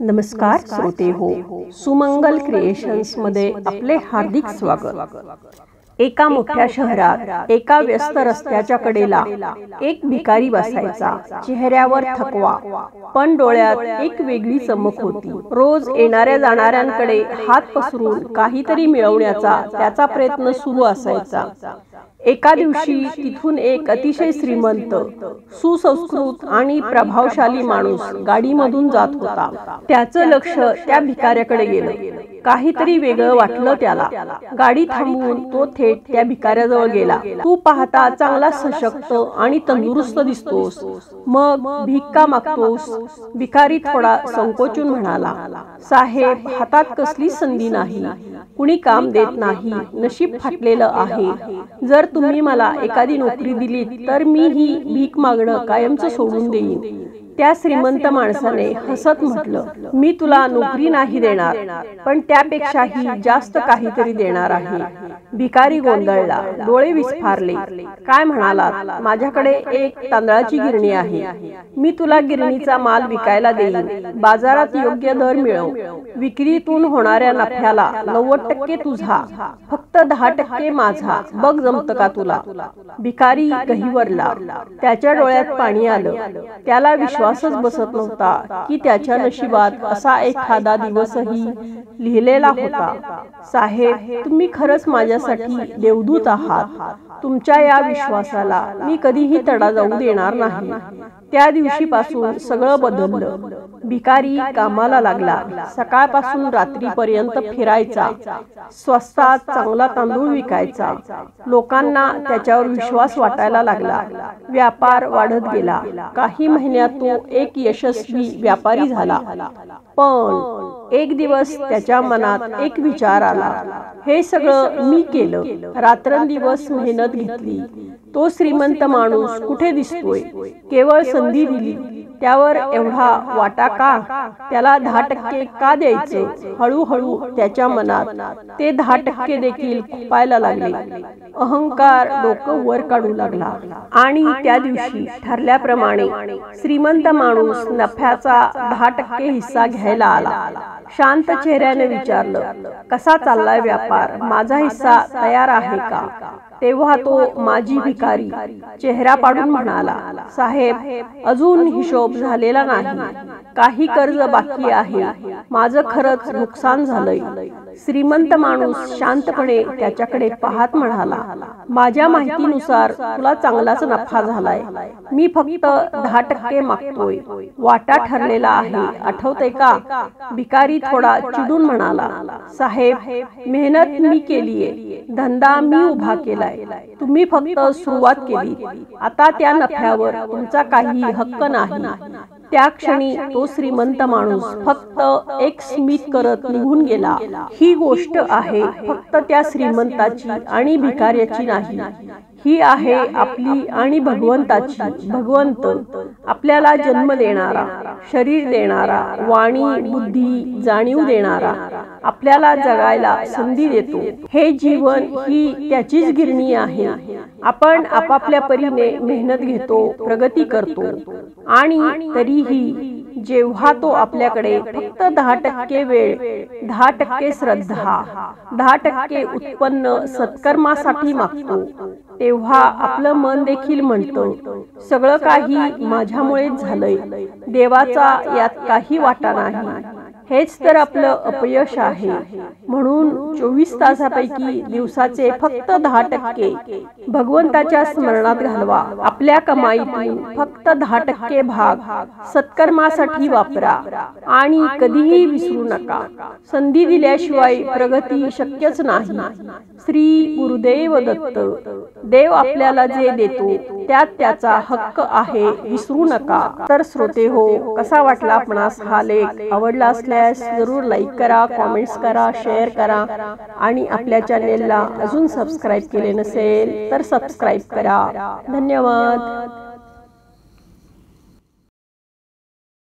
नमस्कार श्रोते हो, सुमंगल क्रिएशन्स मध्ये आपले हार्दिक स्वागत। एका मोठ्या शहरात एका व्यस्त रस्त्याच्या कडेला एक भिकारी बसायचा। चेहऱ्यावर थकवा पण डोळ्यात एक वेगळी चमक होती। रोज येणाऱ्या जाणाऱ्यांकडे हात पसरून काहीतरी मिळवण्याचा त्याचा प्रयत्न सुरू असायचा। एका दिवशी तिथून एक अतिशय श्रीमंत, सुसंस्कृत आणि प्रभावशाली माणूस गाडीमधून जात होता। त्याचं लक्ष त्या भिकाऱ्याकडे गेलं। काहीतरी वेगळं वाटलं त्याला। गाडी थांबवून तो थेट त्या भिकाऱ्याजवळ गेला। तू पाहता चांगला सशक्त आणि तंदुरुस्त दिसतोस, मग भीक का मागतोस? भिकारी थोडा संकोचून म्हणाला, साहेब, हातात कसली संधी नाही, कुणी काम देत नाही, नशीब फाटलेलं आहे। जर तुम्ही मला एखादी नोकरी दिली तर मी ही भीक मागणं कायमचं सोडून देईन। त्या श्रीमंत माणसाने हसत म्हटलं, मी तुला नोकरी नाही देणार, पण त्यापेक्षाही जास्त काहीतरी देणार आहे। भिकारी गोंधळला, डोळे विस्फारले। काय म्हणालात? माझ्याकडे एक तांदळाची गिरणी आहे, मी तुला गिरणीचा माल विकायला देईन। बाजारात योग्य दर मिळव। विक्रीतून होणाऱ्या नफ्याला 90% तुझा, फक्त 10% माझा। बघ जमतं का तुला? भिकारी गहिवरला। त्याच्या डोळ्यात पाणी आलं। त्याला विश्वासच बसत नव्हता की त्याच्या नशिबात असा एखादा दिवसही लिहिलेला होता। साहेब, तुम्ही खरंच माझ्यासाठी देवदूत आहात। तुमच्या या विश्वासाला मी कधीही तडा जाऊ देणार नाही। त्या दिवशीपासून सगळं बदललं। भिकारी कामाला लागला। सकाळपासून रात्रीपर्यंत फिरायचा, स्वस्तात चांगला तांदूळ विकायचा। लोकांना त्याच्यावर विश्वास वाटायला लागला। व्यापार वाढत गेला। काही महिन्यात तो एक यशस्वी व्यापारी झाला। पण एक दिवस त्याच्या मनात एक विचार आला, हे सगळं मी केलं, रात्रंदिवस मेहनत घेतली, तो श्रीमंत माणूस कुठे दिसतोय? केवळ संधी दिली, त्यावर एवढा वाटा का? त्याला 10% का द्यायचं? हळूहळू त्याच्या मनात ते 10% देखील खुपायला लागले। अहंकार डोकं वर काढू लागला आणि त्या दिवशी ठरल्याप्रमाणे श्रीमंत माणूस नफ्याचा 10% हिस्सा घ्यायला आला। शांत चेहऱ्याने विचारलं, कसा चाललाय व्यापार? माझा हिस्सा तयार आहे का? तेव्हा तो माजी भिकारी चेहरा पाडून म्हणाला, साहेब, अजून हिशोब झालेला नाही, काही कर्ज बाकी आहे, माझं खरंच नुकसान झालंय। श्रीमंत माणूस शांतपणे त्याच्याकडे पाहत म्हणाला, माझ्या माहितीनुसार तुला चांगलाच नफा झालाय, मी फक्त 10% मागतोय, वाटा ठरलेला आहे, आठवतंय का? भिकारी थोडा चिडून म्हणाला, साहेब, मेहनत मी केलीये, धंदा मी उभा केलाय, तुम्ही फक्त सुरुवात केली, आता त्या नफ्यावर तुमचा काही हक्क नाही। त्या क्षणी तो श्रीमंत माणूस फक्त एक स्मित करत निघून गेला। ही गोष्ट आहे फक्त त्या श्रीमंताची आणि भिकाऱ्याची नाही, ही आहे आपली आणि भगवंताची। भगवंत आपल्याला जन्म देणारा, शरीर देणारा, वाणी, बुद्धी, जाणीव देणारा, आपल्याला जगायला संधी देतो। हे जीवन ही त्याचीच गिरणी आहे। आपण आपापल्या परीने मेहनत घेतो, प्रगती करतो, आणि तरीही जेव्हा तो आपल्याकडे फक्त 10% वेळ, 10% श्रद्धा, 10% उत्पन्न सत्कर्मासाठी मागतो, तेव्हा आपलं मन देखील म्हणतं, सगळं काही माझ्यामुळेच झालंय, देवाचा यात काही वाटा नाही। हेच तर आपलं अपयश आहे। म्हणून 24 तासापैकी दिवसाचे फक्त 10% भगवंताच्या स्मरणात घालवा। आपल्या कमाईतून फक्त 10% भाग सत्कर्मासाठी वापरा आणि कधीही विसरू नका, संधी दिल्याशिवाय प्रगती शक्यच नाही। श्री गुरुदेव दत्त। देव आपल्याला जे देतो त्यात त्याचा हक्क आहे, विसरू नका। तर श्रोते हो, कसा वाटला आपणास हा लेख? आवडला असल्यास जरूर लाईक करा, कमेंट्स करा, शेअर करा, आणि आपल्या चॅनेलला अजून सबस्क्राईब केले नसेल तर सबस्क्राईब करा। धन्यवाद।